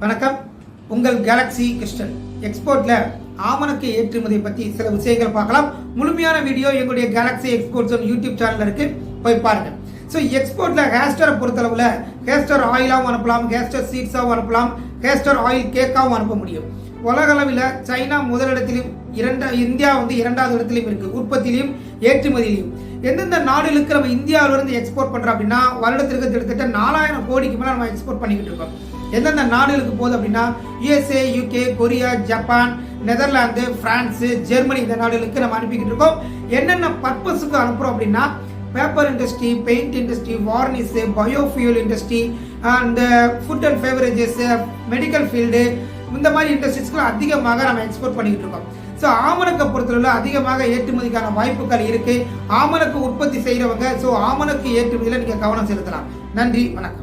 வணக்கம். உங்கள் Galaxy Kristen எக்ஸ்போர்ட்ல ஆமணக்கு ஏற்றுமதி பத்தி சில விஷயங்கள் பார்க்கலாம். முழுமையான வீடியோ எங்களுடைய கேலக்ஸி எக்ஸ்போர்ட்ஸ் யூடியூப் சேனல்ல இருக்கு, போய் பாருங்க. ஸோ எக்ஸ்போர்ட்ல ஹேஸ்டரை பொறுத்தளவுல ஹேஸ்டர் ஆயிலாவும் அனுப்பலாம், ஹேஸ்டர் சீட்ஸாகவும் அனுப்பலாம், ஹேஸ்டர் ஆயில் கேக்காகவும் அனுப்ப முடியும். உலக அளவில் சைனா முதலிடத்திலும் இந்தியா இரண்டாவது இடத்திலும் இருக்கு, உற்பத்தியிலும் ஏற்றுமதியிலும். எந்தெந்த நாடுகளுக்கு நம்ம இந்தியாவிலிருந்து எக்ஸ்போர்ட் பண்றோம் அப்படின்னா வருடத்திற்கு கிட்டத்தட்ட 4000 கோடிக்கு மேல நம்ம எக்ஸ்போர்ட் பண்ணிக்கிட்டு இருக்கோம். எந்தெந்த நாடுகளுக்கு போகுது அப்படின்னா USA, UK, Korea, Japan, Netherlands, France, Germany, இந்த நாடுகளுக்கு நம்ம அனுப்பிக்கிட்டு இருக்கோம். என்னென்ன பர்பஸுக்கு அனுப்புறோம் அப்படின்னா paper industry, paint industry, varnish, biofuel industry, அந்த ஃபுட் அண்ட் ஃபேவரேஜஸ், மெடிக்கல் ஃபீல்டு, இந்த மாதிரி இண்டஸ்ட்ரீஸ்க்கு அதிகமாக நம்ம எக்ஸ்போர்ட் பண்ணிக்கிட்டு இருக்கோம். ஸோ ஆமணக்கை பொறுத்தளவுல அதிகமாக ஏற்றுமதிக்கான வாய்ப்புகள் இருக்கு. ஆமணக்கு உற்பத்தி செய்யறவங்க ஸோ ஆமணக்கு ஏற்றுமதியில் நீங்க கவனம் செலுத்தலாம். நன்றி, வணக்கம்.